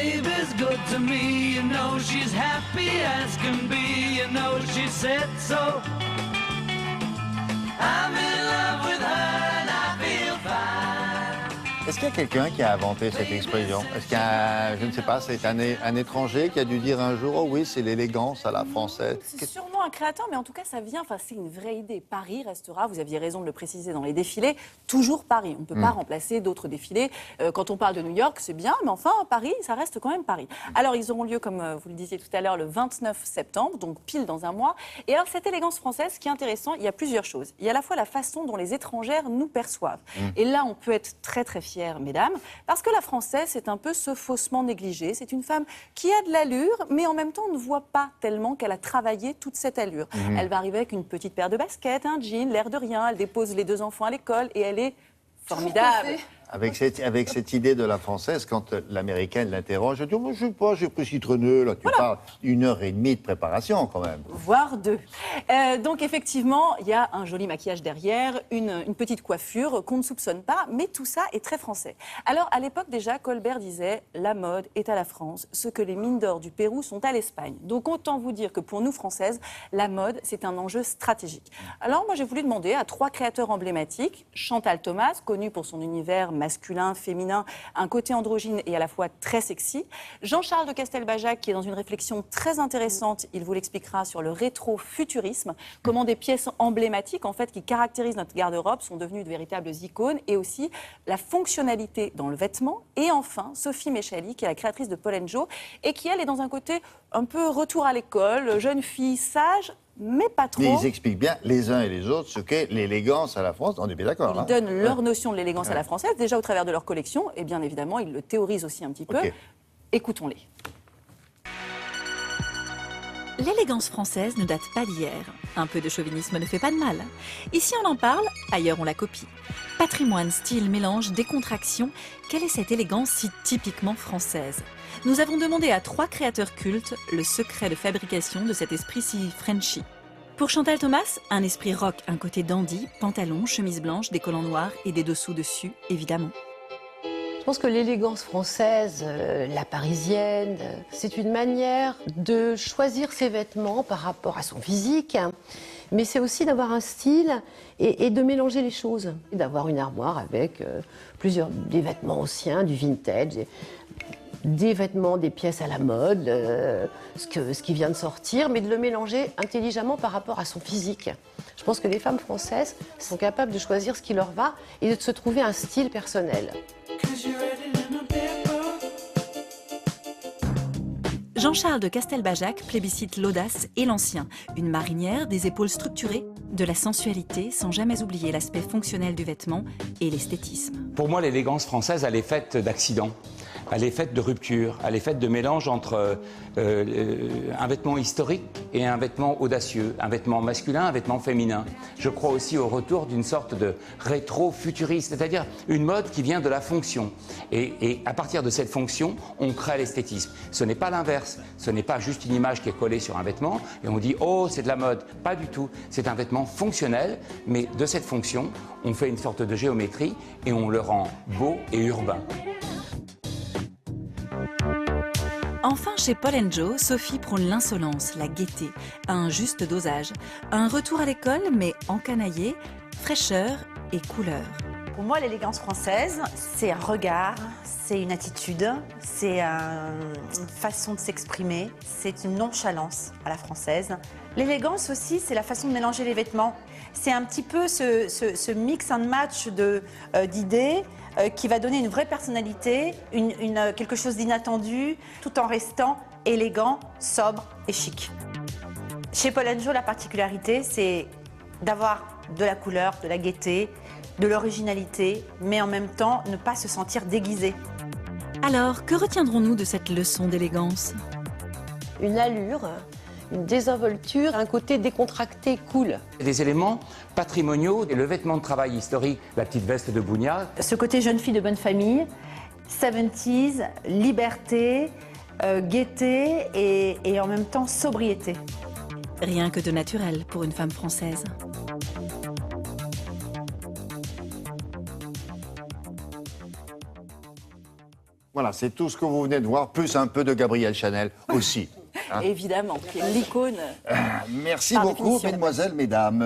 baby's good to me, you know she's happy as can be, you know she said so. I'm in love with her and I feel fine. Est-ce qu'il y a quelqu'un qui a inventé cette expression? Est-ce qu'il y a, je ne sais pas, c'est un étranger qui a dû dire un jour, oh oui, c'est l'élégance à la française? C'est sûrement un créateur, mais en tout cas, ça vient, enfin, c'est une vraie idée. Paris restera, vous aviez raison de le préciser dans les défilés, toujours Paris. On ne peut pas remplacer d'autres défilés. Quand on parle de New York, c'est bien, mais enfin, Paris, ça reste quand même Paris. Alors, ils auront lieu, comme vous le disiez tout à l'heure, le 29 septembre, donc pile dans un mois. Et alors, cette élégance française, ce qui est intéressant, il y a plusieurs choses. Il y a à la fois la façon dont les étrangères nous perçoivent. Et là, on peut être très, très fiers, mesdames, parce que la française, c'est un peu ce faussement négligé. C'est une femme qui a de l'allure, mais en même temps, on ne voit pas tellement qu'elle a travaillé toute cette allure. Elle va arriver avec une petite paire de baskets, un jean, l'air de rien. Elle dépose les 2 enfants à l'école et elle est formidable. Avec cette idée de la française, quand l'américaine l'interroge, elle dit, oh, je ne sais pas, j'ai pris citronneux, là, tu parles 1h30 de préparation quand même. Voire 2. Donc effectivement, il y a un joli maquillage derrière, une petite coiffure qu'on ne soupçonne pas, mais tout ça est très français. Alors à l'époque déjà, Colbert disait « La mode est à la France, ce que les mines d'or du Pérou sont à l'Espagne ». Donc autant vous dire que pour nous Françaises, la mode, c'est un enjeu stratégique. Alors moi j'ai voulu demander à 3 créateurs emblématiques, Chantal Thomas, connue pour son univers masculin, féminin, un côté androgyne et à la fois très sexy. Jean-Charles de Castelbajac, qui est dans une réflexion très intéressante, il vous l'expliquera sur le rétro-futurisme, comment des pièces emblématiques, en fait, qui caractérisent notre garde-robe, sont devenues de véritables icônes, et aussi la fonctionnalité dans le vêtement. Et enfin, Sophie Méchali, qui est la créatrice de Paul & Joe, et qui, elle, est dans un côté un peu retour à l'école, jeune fille sage, mais pas trop. Mais ils expliquent bien, les uns et les autres, ce qu'est l'élégance à la France. On est bien d'accord. Ils donnent leur notion de l'élégance à la française, déjà au travers de leur collection, et bien évidemment, ils le théorisent aussi un petit peu. Écoutons-les. L'élégance française ne date pas d'hier. Un peu de chauvinisme ne fait pas de mal. Ici on en parle, ailleurs on la copie. Patrimoine, style, mélange, décontraction, quelle est cette élégance si typiquement française? Nous avons demandé à 3 créateurs cultes le secret de fabrication de cet esprit si Frenchy. Pour Chantal Thomas, un esprit rock, un côté dandy, pantalon, chemise blanche, des collants noirs et des dessous dessus, évidemment. Je pense que l'élégance française, la parisienne, c'est une manière de choisir ses vêtements par rapport à son physique, mais c'est aussi d'avoir un style et de mélanger les choses. D'avoir une armoire avec des vêtements anciens, du vintage, des vêtements, des pièces à la mode, ce qui vient de sortir, mais de le mélanger intelligemment par rapport à son physique. Je pense que les femmes françaises sont capables de choisir ce qui leur va et de se trouver un style personnel. Jean-Charles de Castelbajac plébiscite l'audace et l'ancien, une marinière, des épaules structurées, de la sensualité sans jamais oublier l'aspect fonctionnel du vêtement et l'esthétisme. Pour moi, l'élégance française, elle est faite d'accidents. Elle est faite de ruptures, elle est faite de mélange entre un vêtement historique et un vêtement audacieux, un vêtement masculin, un vêtement féminin. Je crois aussi au retour d'une sorte de rétro-futuriste, c'est-à-dire une mode qui vient de la fonction. Et à partir de cette fonction, on crée l'esthétisme. Ce n'est pas l'inverse, ce n'est pas juste une image qui est collée sur un vêtement et on dit « oh, c'est de la mode ». Pas du tout, c'est un vêtement fonctionnel, mais de cette fonction, on fait une sorte de géométrie et on le rend beau et urbain. Enfin, chez Paul & Joe, Sophie prône l'insolence, la gaieté, un juste dosage, un retour à l'école mais encanaillé, fraîcheur et couleur. Pour moi, l'élégance française, c'est un regard, c'est une attitude, c'est une façon de s'exprimer, c'est une nonchalance à la française. L'élégance aussi, c'est la façon de mélanger les vêtements. C'est un petit peu ce mix and match d'idées qui va donner une vraie personnalité, quelque chose d'inattendu, tout en restant élégant, sobre et chic. Chez Paul & Joe, la particularité, c'est d'avoir de la couleur, de la gaieté, de l'originalité, mais en même temps ne pas se sentir déguisé. Alors, que retiendrons-nous de cette leçon d'élégance? Une allure, une désinvolture, un côté décontracté, cool. Des éléments patrimoniaux, et le vêtement de travail historique, la petite veste de Bougnat. Ce côté jeune fille de bonne famille, 70s, liberté, gaieté et en même temps sobriété. Rien que de naturel pour une femme française. Voilà, c'est tout ce que vous venez de voir, plus un peu de Gabrielle Chanel aussi. Hein. Évidemment, qui est l'icône. Merci Par beaucoup, définition. mesdemoiselles, mesdames.